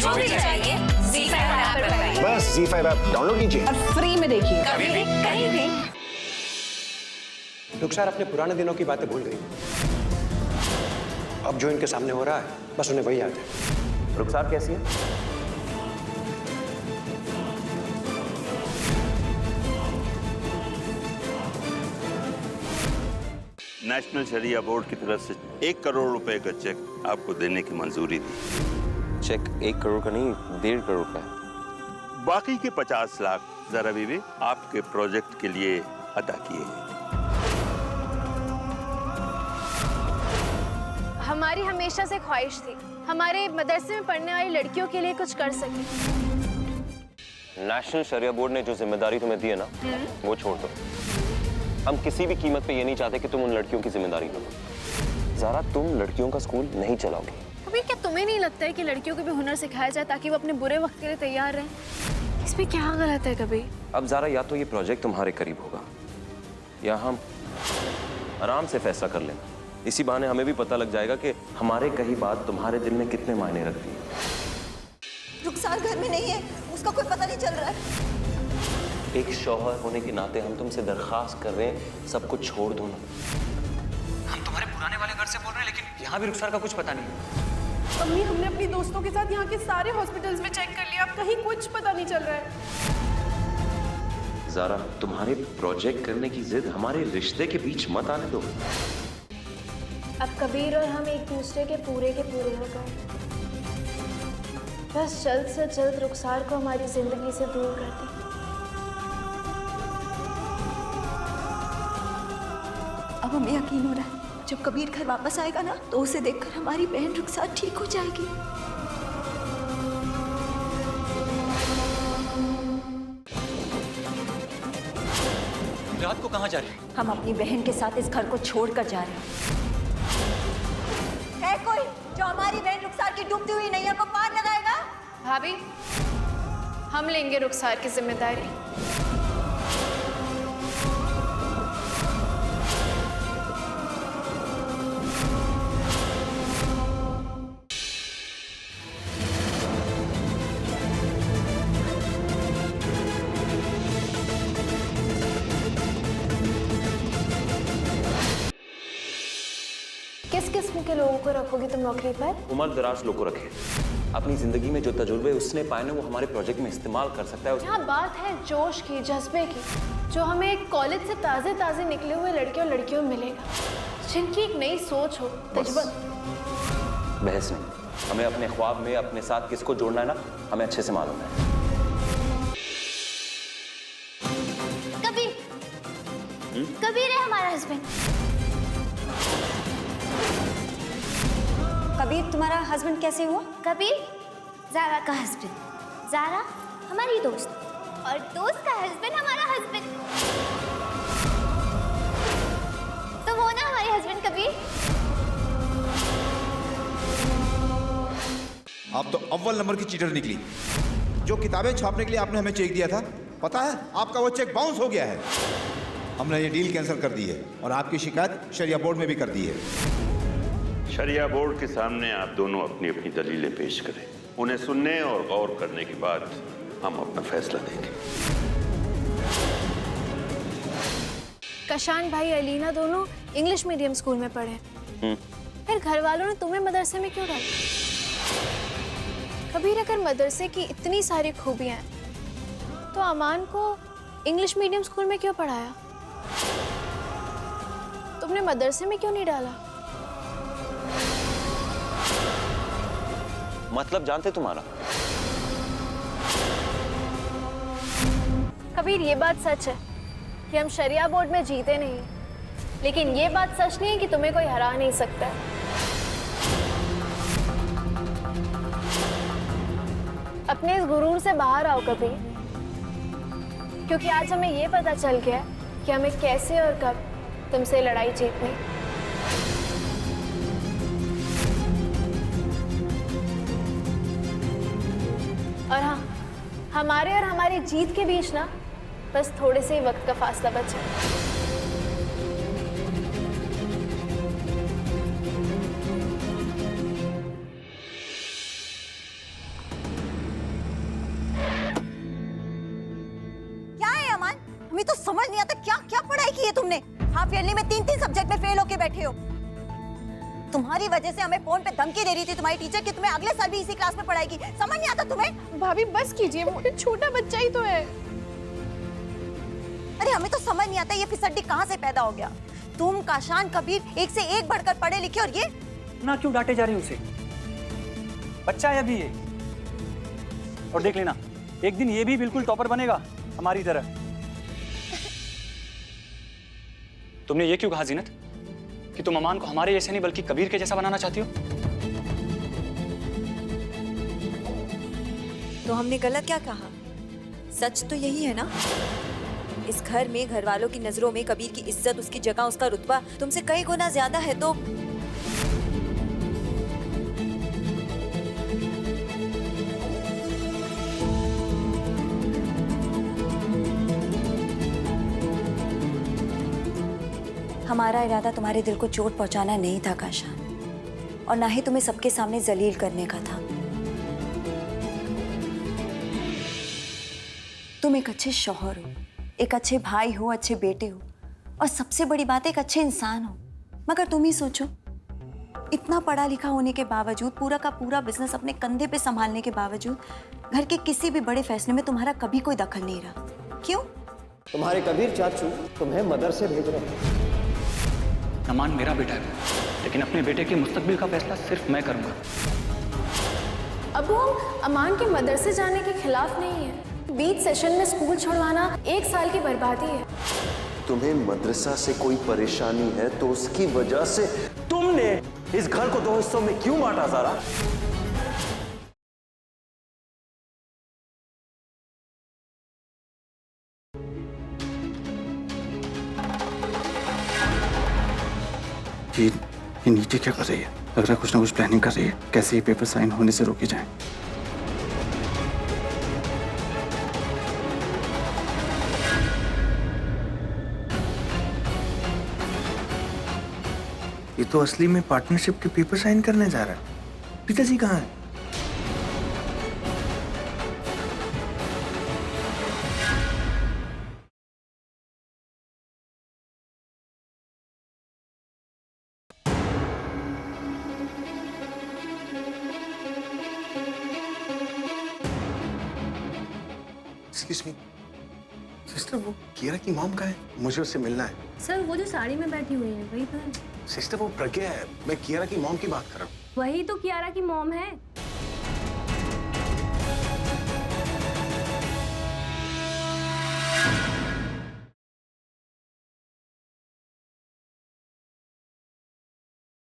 जो भी चाहिए ZEE5 ऐप पर पाइए। बस ZEE5 ऐप डाउनलोड कीजिए और फ्री में देखिए। कभी भी कहीं भी। रुखसार अपने पुराने दिनों की बातें भूल गई। अब जो इनके सामने हो रहा है बस उन्हें वही याद है। रुखसार कैसी है? नेशनल शरिया बोर्ड की तरफ से 1 करोड़ रुपए का चेक आपको देने की मंजूरी दी। चेक 1 करोड़ का नहीं, 1.5 करोड़ का है। बाकी के 50 लाख जरा बीबी आपके प्रोजेक्ट के लिए अदा किए गए। हमारी हमेशा से ख्वाहिश थी हमारे मदरसे में पढ़ने वाली लड़कियों के लिए कुछ कर सके। नेशनल शरिया बोर्ड ने जो जिम्मेदारी तुम्हें दी है ना, वो छोड़ दो। हम किसी भी कीमत पे ये नहीं चाहते कि तुम उन लड़कियों की जिम्मेदारी लो। ज़ारा, तुम लड़कियों का स्कूल नहीं चलाओगे। अभी क्या तुम्हें नहीं लगता है कि लड़कियों को भी हुनर सिखाया जाए ताकि वो अपने बुरे वक्त के लिए तैयार रहें? इसमें क्या गलत है कभी? अब ज़ारा, या तो ये प्रोजेक्ट तुम्हारे करीब होगा या हम आराम से फैसला कर लेंगे। इसी बहाने हमें भी पता लग जाएगा कि हमारे कही बात तुम्हारे दिल में कितने मायने रखती है। रुखसार घर में नहीं है, उसका कोई पता नहीं चल रहा है। एक शौहर होने के नाते हम तुमसे दरखास्त कर रहे हैं, सब कुछ छोड़ दो ना। हम तुम्हारे पुराने वाले घर से बोल रहे हैं, लेकिन यहाँ भी रुखसार का कुछ पता नहीं। अम्मी, हमने अपनी दोस्तों के साथ यहाँ के सारे हॉस्पिटल्स में चेक कर लिया, अब कहीं कुछ पता नहीं चल रहा है। ज़ारा, तुम्हारे प्रोजेक्ट करने की जिद हमारे रिश्ते के बीच मत आने दो। अब कबीर और हम एक दूसरे के पूरे हो गए। बस जल्द से जल्द रुखसार को हमारी जिंदगी से दूर कर दी। अब हमें यकीन हो रहा है जब कबीर घर वापस आएगा ना, तो उसे देखकर हमारी बहन रुखसार ठीक हो जाएगी। रात को कहाँ जा रही है? हम अपनी बहन के साथ इस घर को छोड़कर जा रहे हैं। है कोई जो हमारी बहन रुखसार की डूबती हुई नैया को पार लगाएगा? भाभी, हम लेंगे रुखसार की जिम्मेदारी। किस किस्म के लोगों को रखोगी तुम नौकरी पर? उम्र दराज लोग को रखे। अपनी जिंदगी में जो तजुर्बे उसने पाए ना, वो हमारे प्रोजेक्ट में इस्तेमाल कर सकता है। यहाँ बात है जोश की, जज्बे की, जो हमें कॉलेज से ताजे निकले हुए लड़के और लड़कियों में मिलेगा, जिनकी एक नई सोच हो, तजुर्बा। बहस नहीं, हमें अपने ख्वाब में अपने साथ किसको जोड़ना है ना, हमें अच्छे से मालूम है। कबीर है हमारा हस्बैंड। कबीर तुम्हारा हस्बैंड कैसे हुआ? कबीर ज़ारा का हस्बैंड, ज़ारा हमारी दोस्त और दोस्त का हस्बैंड हमारा हस्बैंड। तो वो ना हमारे हस्बैंड कबीर। आप तो अव्वल नंबर की चीटर निकली। जो किताबें छापने के लिए आपने हमें चेक दिया था, पता है आपका वो चेक बाउंस हो गया है। हमने ये डील कैंसिल कर दी है और आपकी शिकायत शरिया बोर्ड में भी कर दी है। शरिया बोर्ड के सामने आप दोनों अपनी अपनी दलीलें पेश करें। उन्हें सुनने और गौर करने के बाद हम अपना फैसला देंगे। कशान भाई अलीना दोनों इंग्लिश मीडियम स्कूल में पढ़े, फिर घर वालों ने तुम्हें मदरसे में क्यों डाला? कबीर, अगर मदरसे की इतनी सारी खूबियां हैं तो अमान को इंग्लिश मीडियम स्कूल में क्यों पढ़ाया? तुमने मदरसे में क्यों नहीं डाला? मतलब जानते तुम्हारा? कबीर, ये बात सच है कि हम शरिया बोर्ड में जीते नहीं, लेकिन ये बात सच नहीं है कि तुम्हें कोई हरा नहीं सकता है। अपने इस गुरूर से बाहर आओ कबीर, क्योंकि आज हमें ये पता चल गया कि हमें कैसे और कब तुमसे लड़ाई जीतनी। और हाँ, हमारे और हमारी जीत के बीच ना बस थोड़े से ही वक्त का फासला बचा है। हमें तो समझ नहीं आता क्या क्या पढ़ाई की है तुमने। हाफ ईयरली में 3 सब्जेक्ट में फेल होके बैठे हो। तुम्हारी वजह से हमें फोन पे धमकी दे रही थी तुम्हारी टीचर कि तुम्हें अगले साल भी इसी क्लास में पढ़ाएगी। समझ नहीं आता तुम्हें? भाभी बस कीजिए, वो छोटा बच्चा ही तो है। अरे हमें तो समझ नहीं आता ये फिसड्डी कहाँ से पैदा हो गया। तुम, काशान, कबीर एक से एक बढ़कर पढ़े लिखे और ये ना क्यों डांटे जा रही उसे? बच्चा है अभी ये। और देख लेना, एक दिन ये भी बिल्कुल टॉपर बनेगा हमारी तरह। तुमने ये क्यों कहा जीनत कि तुम अमान को हमारे जैसे नहीं बल्कि कबीर के जैसा बनाना चाहती हो? तो हमने गलत क्या कहा? सच तो यही है ना। इस घर में घर वालों की नजरों में कबीर की इज्जत, उसकी जगह, उसका रुतबा तुमसे कई गुना ज्यादा है। तो हमारा इरादा तुम्हारे दिल को चोट पहुंचाना नहीं था काशान, और ना ही तुम्हें सबके सामने जलील करने का था। तुम एक अच्छे शौहर हो, एक अच्छे भाई हो, अच्छे बेटे हो, और सबसे बड़ी बात एक अच्छे इंसान हो। मगर तुम ही सोचो, इतना पढ़ा लिखा होने के बावजूद, पूरा का पूरा बिजनेस अपने कंधे पे संभालने के बावजूद, घर के किसी भी बड़े फैसले में तुम्हारा कभी कोई दखल नहीं रहा। क्यों? तुम्हारे कबीर चाचू तुम्हें मदरसे भेज रहे हैं। अमान मेरा बेटा है, लेकिन अपने बेटे के मुस्तकबिल का फैसला सिर्फ मैं करूंगा। अब हम अमान के मदरसे जाने के खिलाफ नहीं है। बीच सेशन में स्कूल छुड़वाना 1 साल की बर्बादी है। तुम्हें मदरसा से कोई परेशानी है तो उसकी वजह से तुमने इस घर को 2 हिस्सों में क्यों बांटा ज़ारा? ये नीचे क्या कर रही है? लग रहा है कुछ ना कुछ प्लानिंग कर रही है, कैसे ये पेपर साइन होने से रोके जाएं। ये तो असली में पार्टनरशिप के पेपर साइन करने जा रहा है। पिताजी कहाँ है? एक्सक्यूज मी सिस्टर, वो कियारा की मॉम कहाँ है? मुझे उससे मिलना है। सर वो जो साड़ी में बैठी हुई है वही तो है। सिस्टर वो प्रज्ञा है, मैं कियारा की मॉम की बात कर रहा हूँ। वही तो कियारा की मॉम है।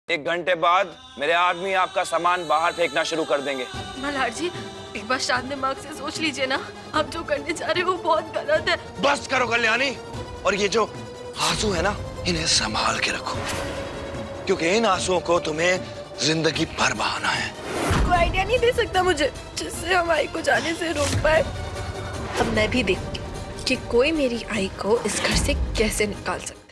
एक घंटे बाद मेरे आदमी आपका सामान बाहर फेंकना शुरू कर देंगे। मल्हार जी, एक बार शांत दिमाग से सोच लीजिए ना, आप जो करने जा रहे हो वो बहुत गलत है। बस करो कल्याणी, और ये जो आंसू है ना, इन्हें संभाल के रखो, क्योंकि इन आंसुओं को तुम्हें जिंदगी भर बहाना है। कोई आइडिया नहीं दे सकता मुझे जिससे हम आई को जाने से रोक पाए? अब मैं भी देखती हूँ कि कोई मेरी आई को इस घर से कैसे निकाल सकता है।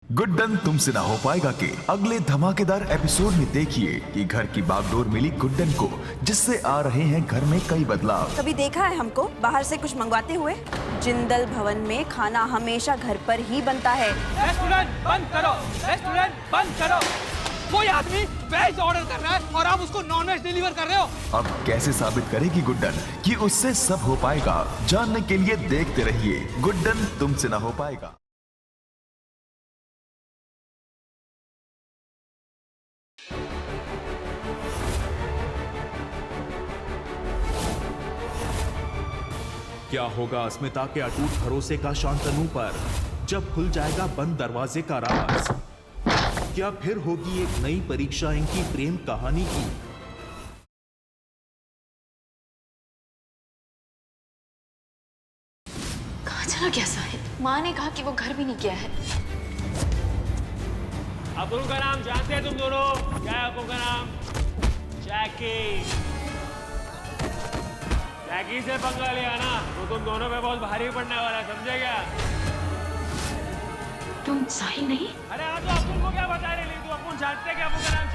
गुड्डन तुमसे ना हो पाएगा के अगले धमाकेदार एपिसोड में देखिए कि घर की बागडोर मिली गुड्डन को, जिससे आ रहे हैं घर में कई बदलाव। कभी देखा है हमको बाहर से कुछ मंगवाते हुए? जिंदल भवन में खाना हमेशा घर पर ही बनता है। रेस्टोरेंट बंद करो, रेस्टोरेंट बंद करो। कोई आदमी वेज ऑर्डर कर रहा है और आप उसको नॉन वेज डिलीवर कर रहे हो। अब कैसे साबित करेगी गुड्डन कि उससे सब हो पाएगा? जानने के लिए देखते रहिए गुड्डन तुमसे ना हो पाएगा। क्या होगा अस्मिता के अटूट भरोसे का शांतनु पर जब खुल जाएगा बंद दरवाजे का राज? क्या फिर होगी एक नई परीक्षा इनकी प्रेम कहानी की? कहाँ चला गया साहिब? माँ ने कहा कि वो घर भी नहीं गया है। अबू का नाम जानते हैं तुम दोनों? क्या है अबू का नाम? जैकी। जैकी से पंगा लिया ना तो तुम दोनों पे बहुत भारी पड़ने वाला है, समझे क्या? तुम साहिल नहीं? अरे हाँ, तो अबू को क्या बता रही? तू अबू जानते क्या अबू का नाम?